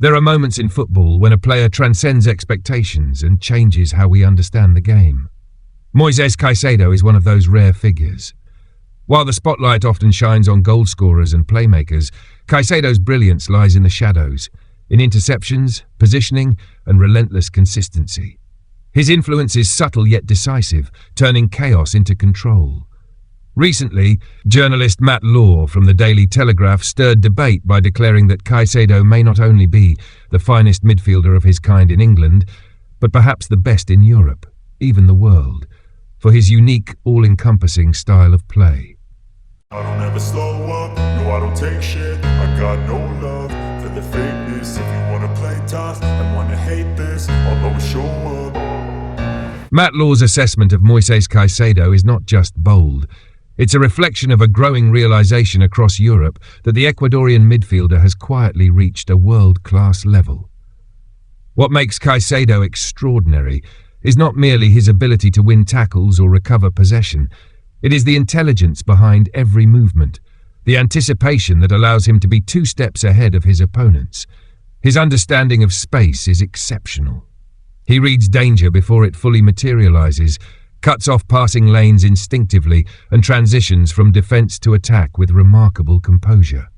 There are moments in football when a player transcends expectations and changes how we understand the game. Moisés Caicedo is one of those rare figures. While the spotlight often shines on goal scorers and playmakers, Caicedo's brilliance lies in the shadows, in interceptions, positioning, and relentless consistency. His influence is subtle yet decisive, turning chaos into control. Recently, journalist Matt Law from the Daily Telegraph stirred debate by declaring that Caicedo may not only be the finest midfielder of his kind in England, but perhaps the best in Europe, even the world, for his unique, all-encompassing style of play. I don't ever slow up, no I don't take shit, I got no love for the fakeness. If you wanna play tough and wanna hate this, I'll always show up. Matt Law's assessment of Moisés Caicedo is not just bold. It's a reflection of a growing realization across Europe that the Ecuadorian midfielder has quietly reached a world-class level. What makes Caicedo extraordinary is not merely his ability to win tackles or recover possession. It is the intelligence behind every movement, the anticipation that allows him to be 2 steps ahead of his opponents. His understanding of space is exceptional. He reads danger before it fully materializes, cuts off passing lanes instinctively, and transitions from defense to attack with remarkable composure.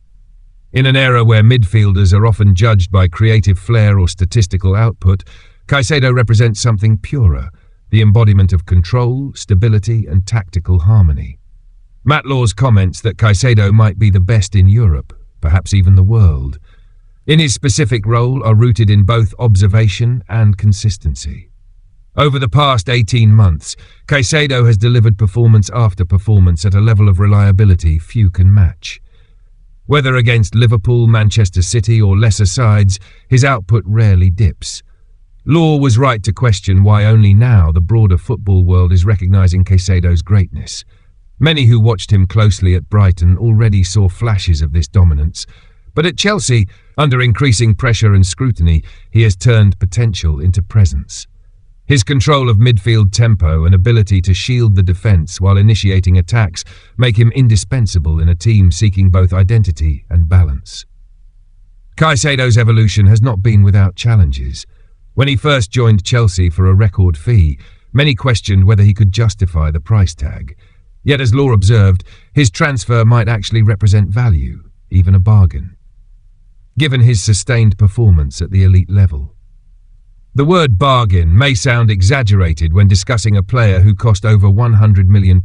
In an era where midfielders are often judged by creative flair or statistical output, Caicedo represents something purer, the embodiment of control, stability, and tactical harmony. Matt Law's comments that Caicedo might be the best in Europe, perhaps even the world, in his specific role are rooted in both observation and consistency. Over the past 18 months, Caicedo has delivered performance after performance at a level of reliability few can match. Whether against Liverpool, Manchester City, or lesser sides, his output rarely dips. Law was right to question why only now the broader football world is recognizing Caicedo's greatness. Many who watched him closely at Brighton already saw flashes of this dominance, but at Chelsea, under increasing pressure and scrutiny, he has turned potential into presence. His control of midfield tempo and ability to shield the defence while initiating attacks make him indispensable in a team seeking both identity and balance. Caicedo's evolution has not been without challenges. When he first joined Chelsea for a record fee, many questioned whether he could justify the price tag. Yet, as Law observed, his transfer might actually represent value, even a bargain, given his sustained performance at the elite level. The word bargain may sound exaggerated when discussing a player who cost over £100 million,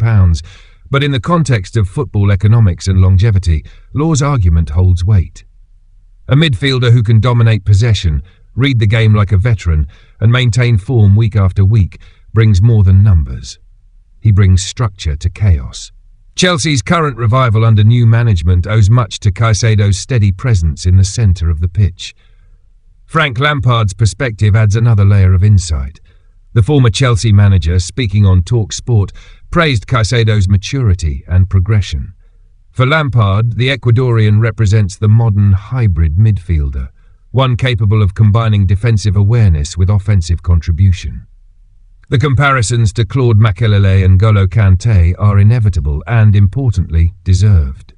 but in the context of football economics and longevity, Law's argument holds weight. A midfielder who can dominate possession, read the game like a veteran, and maintain form week after week brings more than numbers. He brings structure to chaos. Chelsea's current revival under new management owes much to Caicedo's steady presence in the centre of the pitch. Frank Lampard's perspective adds another layer of insight. The former Chelsea manager, speaking on Talk Sport, praised Caicedo's maturity and progression. For Lampard, the Ecuadorian represents the modern hybrid midfielder, one capable of combining defensive awareness with offensive contribution. The comparisons to Claude Makélélé and Kanté are inevitable and, importantly, deserved.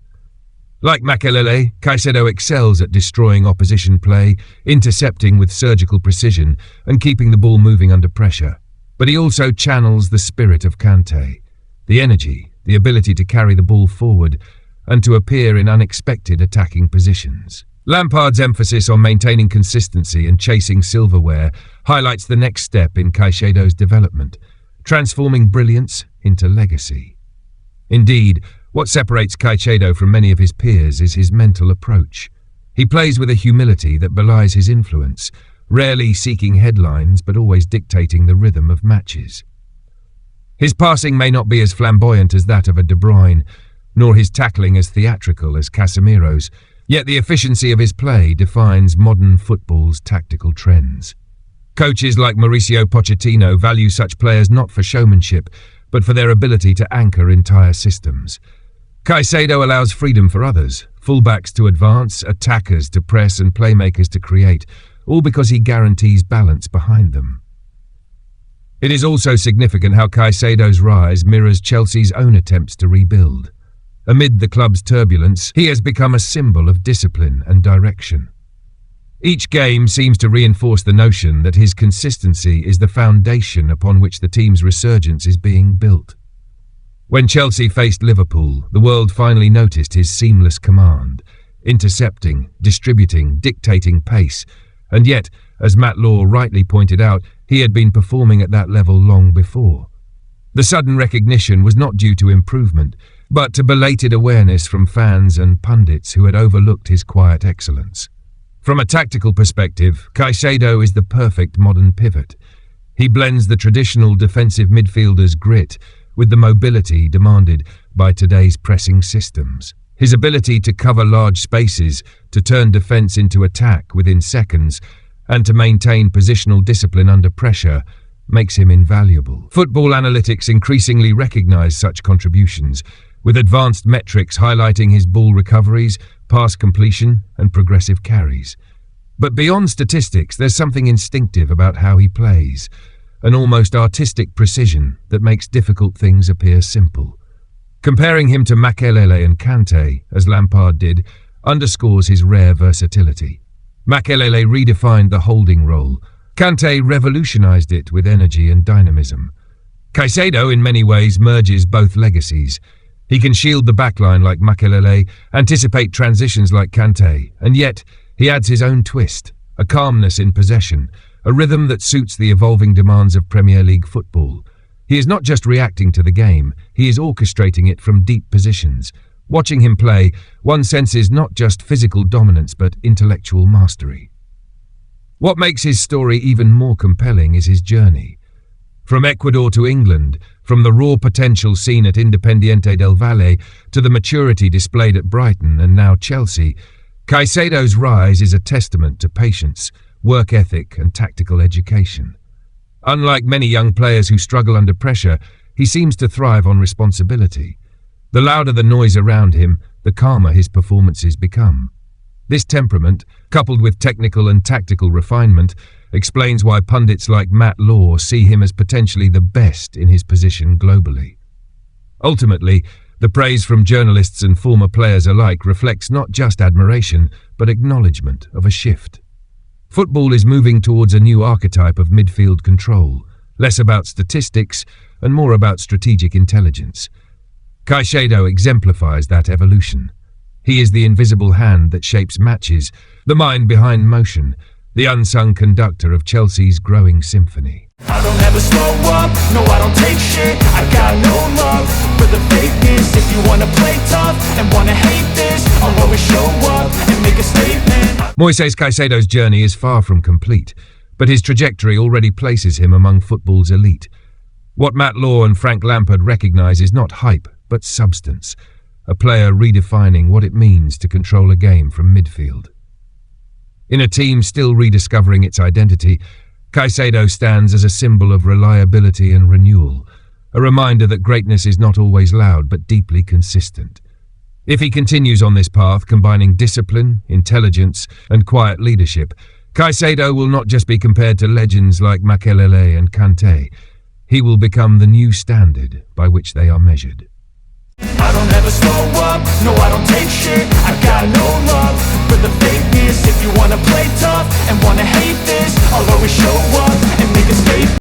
Like Makélélé, Caicedo excels at destroying opposition play, intercepting with surgical precision, and keeping the ball moving under pressure. But he also channels the spirit of Kanté, the energy, the ability to carry the ball forward, and to appear in unexpected attacking positions. Lampard's emphasis on maintaining consistency and chasing silverware highlights the next step in Caicedo's development, transforming brilliance into legacy. Indeed, what separates Caicedo from many of his peers is his mental approach. He plays with a humility that belies his influence, rarely seeking headlines but always dictating the rhythm of matches. His passing may not be as flamboyant as that of a De Bruyne, nor his tackling as theatrical as Casemiro's, yet the efficiency of his play defines modern football's tactical trends. Coaches like Mauricio Pochettino value such players not for showmanship, but for their ability to anchor entire systems. Caicedo allows freedom for others, fullbacks to advance, attackers to press, and playmakers to create, all because he guarantees balance behind them. It is also significant how Caicedo's rise mirrors Chelsea's own attempts to rebuild. Amid the club's turbulence, he has become a symbol of discipline and direction. Each game seems to reinforce the notion that his consistency is the foundation upon which the team's resurgence is being built. When Chelsea faced Liverpool, the world finally noticed his seamless command, intercepting, distributing, dictating pace, and yet, as Matt Law rightly pointed out, he had been performing at that level long before. The sudden recognition was not due to improvement, but to belated awareness from fans and pundits who had overlooked his quiet excellence. From a tactical perspective, Caicedo is the perfect modern pivot. He blends the traditional defensive midfielder's grit with the mobility demanded by today's pressing systems. His ability to cover large spaces, to turn defense into attack within seconds, and to maintain positional discipline under pressure makes him invaluable. Football analytics increasingly recognize such contributions, with advanced metrics highlighting his ball recoveries, pass completion, and progressive carries. But beyond statistics, there's something instinctive about how he plays, an almost artistic precision that makes difficult things appear simple. Comparing him to Makélélé and Kanté, as Lampard did, underscores his rare versatility. Makélélé redefined the holding role. Kanté revolutionized it with energy and dynamism. Caicedo, in many ways, merges both legacies. He can shield the backline like Makélélé, anticipate transitions like Kanté, and yet he adds his own twist, a calmness in possession, a rhythm that suits the evolving demands of Premier League football. He is not just reacting to the game, he is orchestrating it from deep positions. Watching him play, one senses not just physical dominance but intellectual mastery. What makes his story even more compelling is his journey. From Ecuador to England, from the raw potential seen at Independiente del Valle to the maturity displayed at Brighton and now Chelsea, Caicedo's rise is a testament to patience, work ethic and tactical education. Unlike many young players who struggle under pressure, he seems to thrive on responsibility. The louder the noise around him, the calmer his performances become. This temperament, coupled with technical and tactical refinement, explains why pundits like Matt Law see him as potentially the best in his position globally. Ultimately, the praise from journalists and former players alike reflects not just admiration, but acknowledgement of a shift. Football is moving towards a new archetype of midfield control, less about statistics and more about strategic intelligence. Caicedo exemplifies that evolution. He is the invisible hand that shapes matches, the mind behind motion, the unsung conductor of Chelsea's growing symphony. I don't ever slow up, no I don't take shit. I got no love for the fakeness. If you wanna play tough and wanna hate this, I'll always show up and make a statement. Moisés Caicedo's journey is far from complete, but his trajectory already places him among football's elite. What Matt Law and Frank Lampard recognize is not hype, but substance, a player redefining what it means to control a game from midfield. In a team still rediscovering its identity, Caicedo stands as a symbol of reliability and renewal, a reminder that greatness is not always loud but deeply consistent. If he continues on this path, combining discipline, intelligence, and quiet leadership, Caicedo will not just be compared to legends like Makélélé and Kanté. He will become the new standard by which they are measured. I don't ever slow up, no I don't take shit. I got no love for the fakeness. If you wanna play tough and wanna hate this, I'll always show up and make a statement.